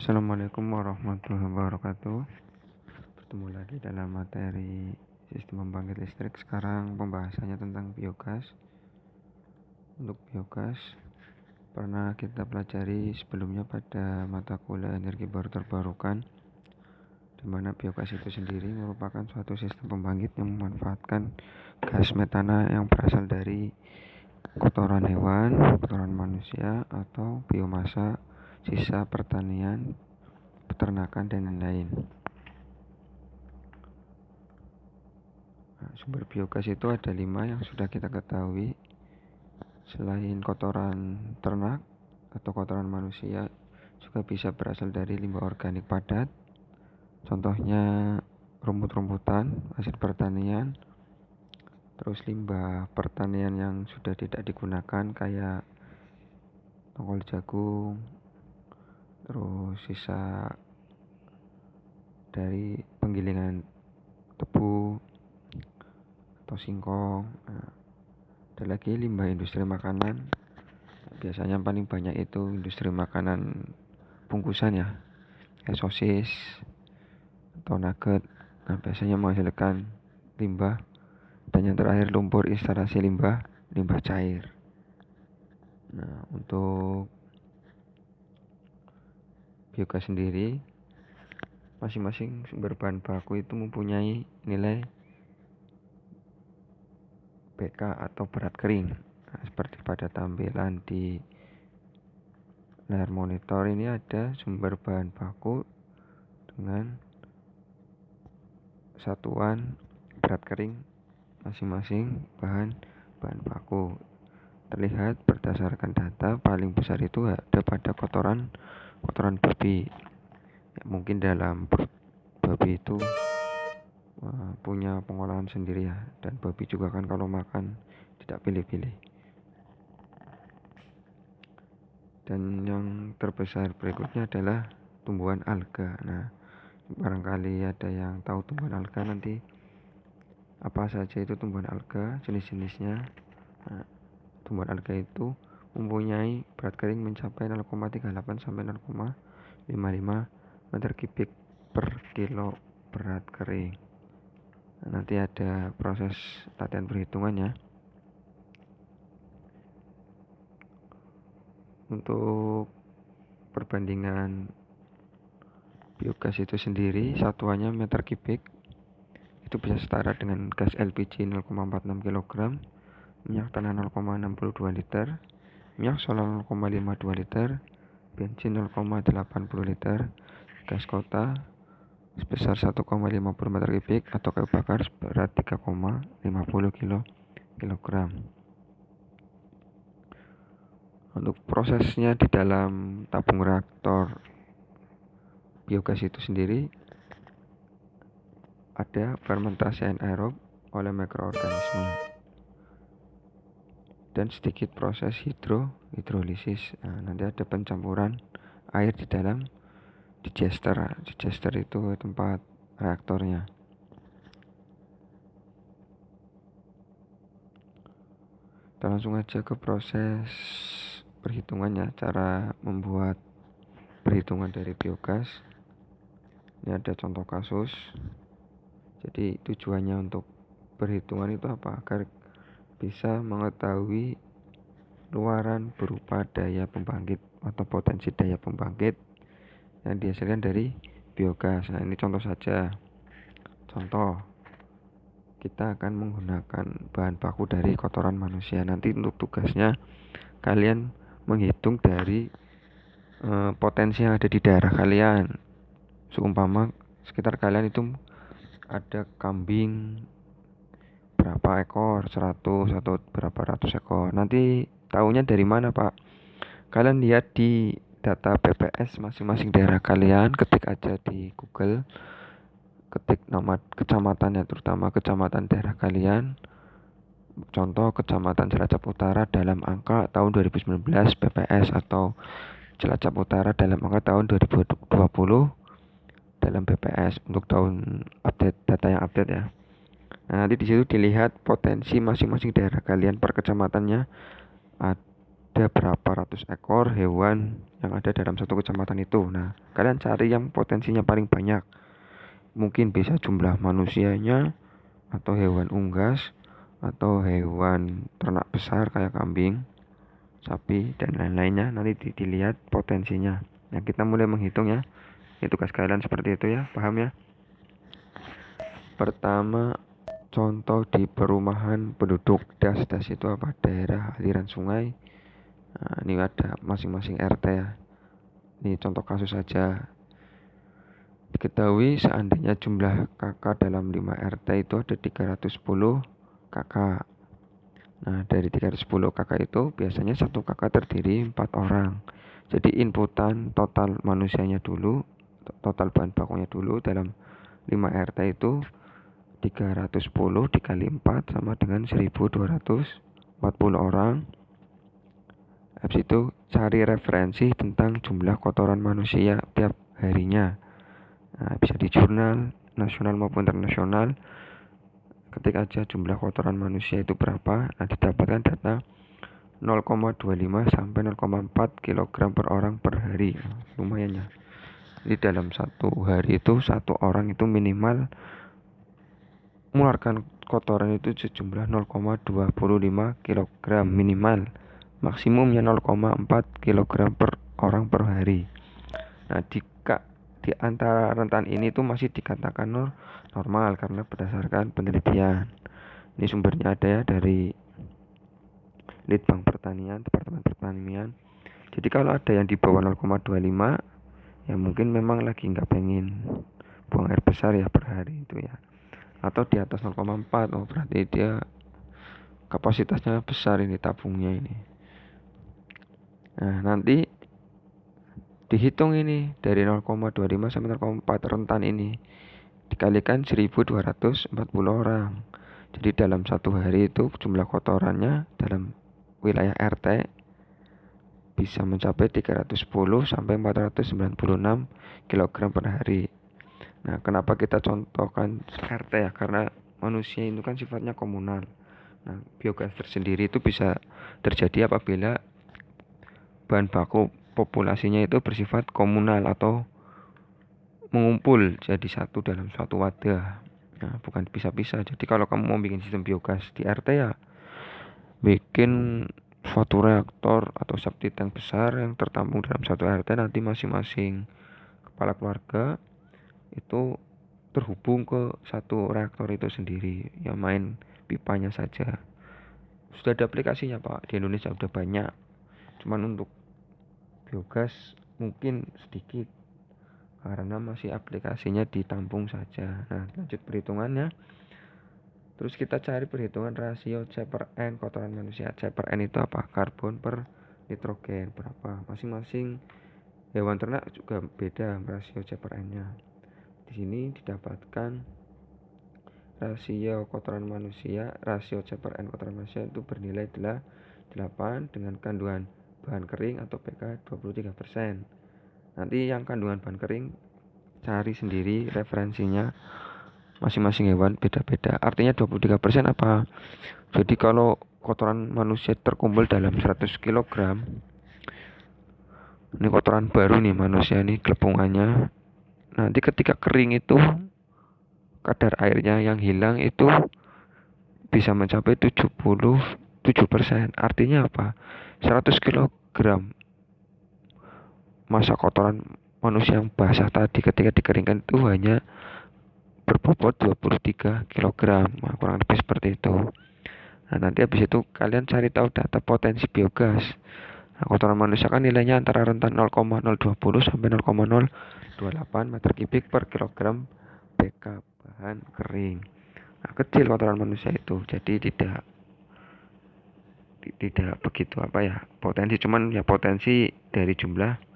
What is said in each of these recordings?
Assalamualaikum warahmatullahi wabarakatuh. Bertemu lagi dalam materi sistem pembangkit listrik. Sekarang pembahasannya tentang biogas. Untuk biogas pernah kita pelajari sebelumnya pada mata kuliah energi baru terbarukan, di mana biogas itu sendiri merupakan suatu sistem pembangkit yang memanfaatkan gas metana yang berasal dari kotoran hewan, kotoran manusia, atau biomasa sisa pertanian, peternakan, dan lain-lain. Sumber biogas itu ada 5 yang sudah kita ketahui. Selain kotoran ternak atau kotoran manusia, juga bisa berasal dari limbah organik padat. Contohnya rumput-rumputan, hasil pertanian, terus limbah pertanian yang sudah tidak digunakan kayak tongkol jagung, terus sisa dari penggilingan tebu atau singkong. Ada lagi limbah industri makanan. Biasanya paling banyak itu industri makanan bungkusan ya, kayak sosis atau nugget. Biasanya menghasilkan limbah. Dan yang terakhir lumpur instalasi limbah cair. Untuk biogas sendiri, masing-masing sumber bahan baku itu mempunyai nilai pK atau berat kering. Seperti pada tampilan di layar monitor ini ada sumber bahan baku dengan satuan berat kering masing-masing bahan baku. Terlihat berdasarkan data paling besar itu ada pada kotoran babi. Mungkin dalam babi itu punya pengolahan sendiri ya, dan babi juga kan kalau makan tidak pilih-pilih. Dan yang terbesar berikutnya adalah tumbuhan alga. Barangkali ada yang tahu tumbuhan alga, nanti apa saja itu tumbuhan alga, jenis-jenisnya. Tumbuhan alga itu mempunyai berat kering mencapai 0,38 sampai 0,55 meter kubik per kilo berat kering. Nanti ada proses latihan perhitungannya. Untuk perbandingan biogas itu sendiri, satuannya meter kubik, itu bisa setara dengan gas LPG 0,46 kg, minyak tanah 0,62 liter, minyak solar 0,52 liter, bensin 0,80 liter, gas kota sebesar 1,50 meter kubik atau kayu bakar seberat 3,50 kg. Untuk prosesnya di dalam tabung reaktor biogas itu sendiri ada fermentasi anaerob oleh mikroorganisme dan sedikit proses hidrolisis. Nanti ada pencampuran air di dalam digester. Digester itu tempat reaktornya. Kita langsung aja ke proses perhitungannya, cara membuat perhitungan dari biogas. Ini ada contoh kasus. Jadi tujuannya untuk perhitungan itu apa? Agar bisa mengetahui luaran berupa daya pembangkit atau potensi daya pembangkit yang dihasilkan dari biogas. Ini contoh saja. Contoh, kita akan menggunakan bahan baku dari kotoran manusia. Nanti untuk tugasnya kalian menghitung dari potensi yang ada di daerah kalian. Seumpama sekitar kalian itu ada kambing berapa ekor, 100 atau berapa ratus ekor. Nanti tahunya dari mana, Pak? Kalian lihat di data BPS masing-masing daerah kalian, ketik aja di Google, ketik nama kecamatannya, terutama kecamatan daerah kalian. Contoh Kecamatan Cilacap Utara dalam angka tahun 2019 BPS, atau Cilacap Utara dalam angka tahun 2020 dalam BPS untuk tahun update, data yang update ya. Nanti di situ dilihat potensi masing-masing daerah kalian per kecamatannya ada berapa ratus ekor hewan yang ada dalam satu kecamatan itu. Nah, kalian cari yang potensinya paling banyak. Mungkin bisa jumlah manusianya, atau hewan unggas, atau hewan ternak besar kayak kambing, sapi, dan lain-lainnya. Nanti dilihat potensinya. Nah, kita mulai menghitung ya. Ini tugas kalian seperti itu ya, paham ya? Pertama, contoh di perumahan penduduk. Das itu apa? Daerah aliran sungai. Nah, ini ada masing-masing RT ya. Ini contoh kasus saja. Diketahui seandainya jumlah kakak dalam 5 RT itu ada 310 kakak. Nah, dari 310 kakak itu biasanya satu kakak terdiri 4 orang. Jadi inputan total manusianya dulu, total bahan bakunya dulu dalam 5 RT itu 310 dikali 4 sama dengan 1240 orang. Habis itu cari referensi tentang jumlah kotoran manusia tiap harinya. Nah, bisa di jurnal nasional maupun internasional. Ketik aja jumlah kotoran manusia itu berapa. Nah, didapatkan data 0,25 sampai 0,4 kg per orang per hari. Lumayan ya. Jadi dalam satu hari itu satu orang itu minimal mengeluarkan kotoran itu sejumlah 0,25 kg minimal. Maksimumnya 0,4 kg per orang per hari. Nah, di antara rentan ini tuh masih dikatakan normal karena berdasarkan penelitian. Ini sumbernya ada ya dari Litbang Pertanian, Departemen Pertanian. Jadi kalau ada yang di bawah 0,25 ya mungkin memang lagi nggak pengen buang air besar ya per hari itu ya. Atau di atas 0,4, oh berarti dia kapasitasnya besar ini tabungnya ini. Nah, nanti dihitung ini dari 0,25 sampai 0,4 rentan ini dikalikan 1240 orang. Jadi dalam satu hari itu jumlah kotorannya dalam wilayah RT bisa mencapai 310 sampai 496 kg per hari. Nah, kenapa kita contohkan RT ya? Karena manusia itu kan sifatnya komunal. Nah, biogas tersendiri itu bisa terjadi apabila bahan baku populasinya itu bersifat komunal atau mengumpul jadi satu dalam suatu wadah. Nah, bukan pisah-pisah. Jadi kalau kamu mau bikin sistem biogas di RT ya bikin suatu reaktor atau septic tank besar yang tertampung dalam satu RT. Nanti masing-masing kepala keluarga itu terhubung ke satu reaktor itu sendiri, yang main pipanya saja. Sudah ada aplikasinya Pak, di Indonesia sudah banyak, cuman untuk biogas mungkin sedikit karena masih aplikasinya ditampung saja. Nah, lanjut perhitungannya. Terus kita cari perhitungan rasio C per N kotoran manusia. C per N itu apa? Karbon per nitrogen berapa. Masing-masing hewan ternak juga beda rasio C per N-nya. Di sini didapatkan rasio kotoran manusia, rasio C per N kotoran manusia itu bernilai 8 dengan kandungan bahan kering atau pK 23%. Nanti yang kandungan bahan kering cari sendiri referensinya. Masing-masing hewan beda-beda. Artinya 23% apa? Jadi kalau kotoran manusia terkumpul dalam 100 kg, ini kotoran baru nih manusia ini gelepungannya. Nanti ketika kering itu kadar airnya yang hilang itu bisa mencapai 77%. Artinya apa? 100 kg massa kotoran manusia yang basah tadi ketika dikeringkan itu hanya berbobot 23 kg. Nah, kurang lebih seperti itu. Nah, nanti habis itu kalian cari tahu data potensi biogas. Nah, kotoran manusia kan nilainya antara rentan 0,020 sampai 0,028 meter kubik per kilogram pK bahan kering. Nah, kecil kotoran manusia itu, jadi tidak begitu apa ya potensi, cuman ya potensi dari jumlah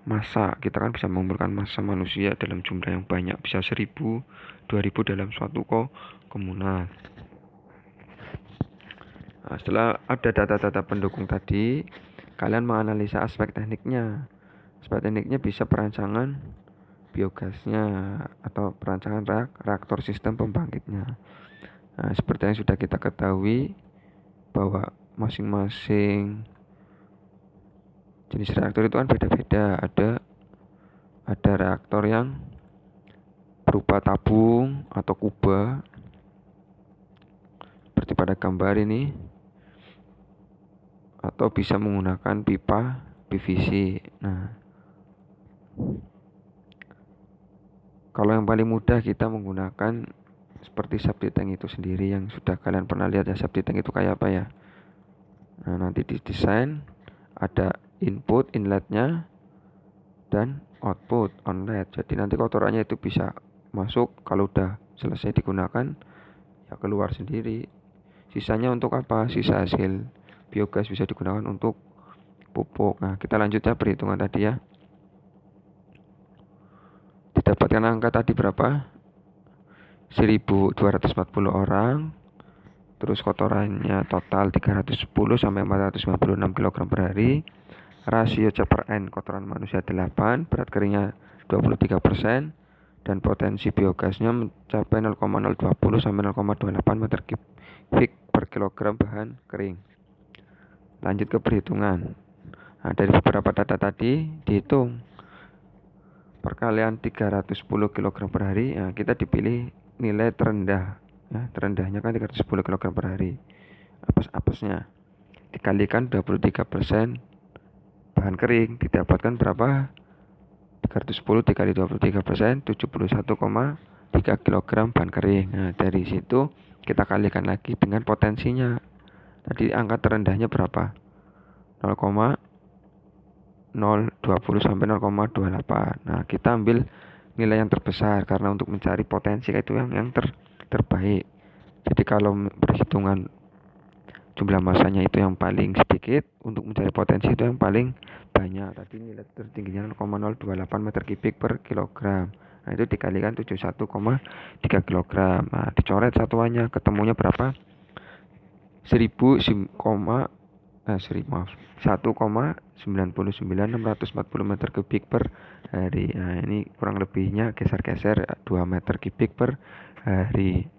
massa. Kita kan bisa mengumpulkan massa manusia dalam jumlah yang banyak, bisa 1000, 2000 dalam suatu komunal. Nah, setelah ada data-data pendukung tadi, kalian menganalisa aspek tekniknya. Aspek tekniknya bisa perancangan biogasnya atau perancangan reaktor sistem pembangkitnya. Nah, seperti yang sudah kita ketahui bahwa masing-masing Jenis reaktor itu kan beda-beda. Ada reaktor yang berupa tabung atau kuba seperti pada gambar ini, atau bisa menggunakan pipa PVC. Nah, kalau yang paling mudah kita menggunakan seperti septic tank itu sendiri, yang sudah kalian pernah lihat ya septic tank itu kayak apa ya. Nah, nanti didesain ada inletnya dan outlet. Jadi nanti kotorannya itu bisa masuk, kalau udah selesai digunakan ya keluar sendiri. Sisanya untuk apa? Sisa hasil biogas bisa digunakan untuk pupuk. Nah, kita lanjut ya perhitungan tadi ya. Didapatkan angka tadi berapa? 1240 orang. Terus kotorannya total 310 sampai 496 kg per hari. Rasio C per N kotoran manusia 8, berat keringnya 23%, dan potensi biogasnya mencapai 0,020 sampai 0,28 meter kubik per kilogram bahan kering. Lanjut ke perhitungan. Nah, dari beberapa data tadi dihitung perkalian 310 kg per hari. Nah, kita dipilih nilai terendah. Ya, terendahnya kan 310 kg per hari. Apesnya dikalikan 23% bahan kering, didapatkan berapa? 310 dikali 23%, 71,3 kg bahan kering. Nah, dari situ kita kalikan lagi dengan potensinya. Tadi angka terendahnya berapa? 0,020 sampai 0,28. Nah, kita ambil nilai yang terbesar karena untuk mencari potensi itu yang terbaik. Jadi kalau perhitungan jumlah masanya itu yang paling sedikit, untuk mencari potensi itu yang paling banyak. Tadi nilai tertingginya 0,028 meter kubik per kilogram. Nah, itu dikalikan 71,3 kg. Nah, dicoret satuannya, ketemunya berapa? 1,99640 meter kubik per hari. Nah, ini kurang lebihnya geser-geser 2 meter kubik per hari.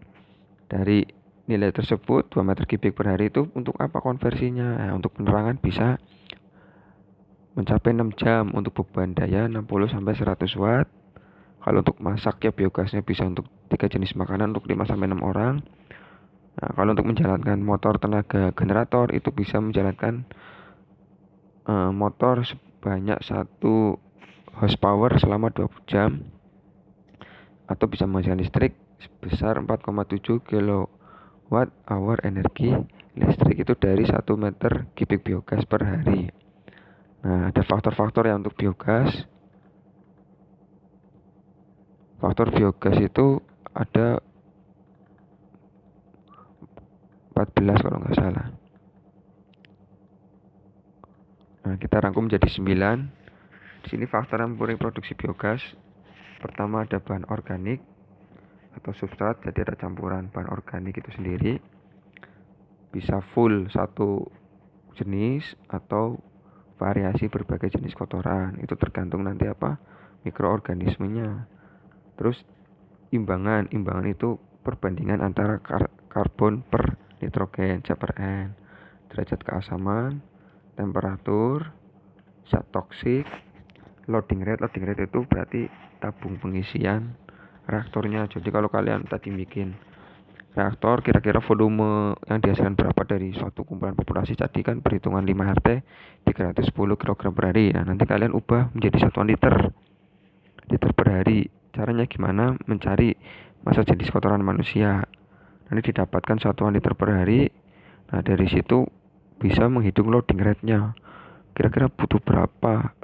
Dari nilai tersebut 2 meter kubik per hari itu untuk apa konversinya? Nah, untuk penerangan bisa mencapai 6 jam, untuk beban daya 60 sampai 100 watt. Kalau untuk masak ya biogasnya bisa untuk 3 jenis makanan untuk 5 sampai 6 orang. Nah, kalau untuk menjalankan motor tenaga generator itu bisa menjalankan motor sebanyak 1 horsepower selama 20 jam, atau bisa menghasilkan listrik sebesar 4,7 kilowatt hour energi listrik itu dari 1 meter kubik biogas per hari. Nah, ada faktor-faktor yang untuk biogas. Faktor biogas itu ada 14 kalau nggak salah. Nah, kita rangkum jadi 9. Di sini faktor yang mempengaruhi produksi biogas. Pertama ada bahan organik atau substrat, jadi ada campuran bahan organik itu sendiri. Bisa full satu jenis atau variasi berbagai jenis kotoran. Itu tergantung nanti apa? Mikroorganismenya. Terus imbangan itu perbandingan antara karbon per nitrogen C per N, derajat keasaman, temperatur, zat toksik, loading rate itu berarti tabung pengisian reaktornya. Jadi kalau kalian tadi bikin reaktor, kira-kira volume yang dihasilkan berapa dari suatu kumpulan populasi, tadi kan perhitungan 5 RT 310 kg per hari. Nah, nanti kalian ubah menjadi satuan liter per hari. Caranya gimana? Mencari massa jenis kotoran manusia. Nanti didapatkan satuan liter per hari. Nah, dari situ bisa menghitung loading rate-nya. Kira-kira butuh berapa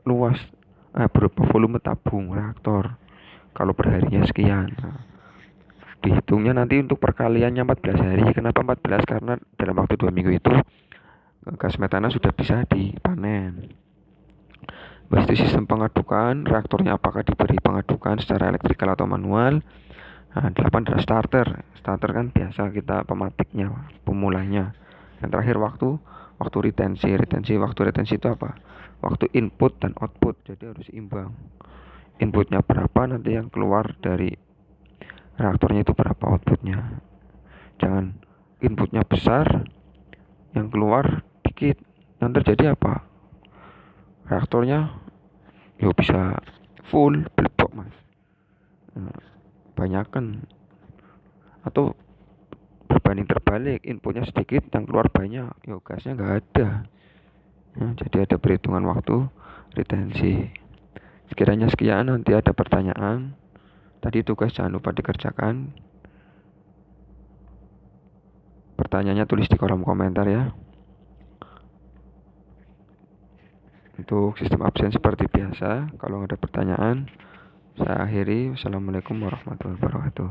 berapa volume tabung reaktor kalau perharinya sekian. Nah, dihitungnya nanti untuk perkaliannya 14 hari. Kenapa 14? Karena dalam waktu 2 minggu itu gas metana sudah bisa dipanen. Bahas itu sistem pengadukan reaktornya, apakah diberi pengadukan secara elektrikal atau manual. Nah, 8 adalah starter kan biasa kita pematiknya, pemulanya. Yang terakhir waktu retensi itu apa? Waktu input dan output, jadi harus imbang. Inputnya berapa, nanti yang keluar dari reaktornya itu berapa outputnya. Jangan inputnya besar, yang keluar dikit. Nanti terjadi apa? reaktornya yo bisa full blebok mas. Banyakan atau berbanding terbalik, inputnya sedikit yang keluar banyak, yo gasnya nggak ada. Jadi ada perhitungan waktu retensi. Sekiranya sekian, nanti ada pertanyaan. Tadi tugas jangan lupa dikerjakan. Pertanyaannya tulis di kolom komentar ya. Untuk sistem absen seperti biasa, kalau ada pertanyaan, saya akhiri. Wassalamualaikum warahmatullahi wabarakatuh.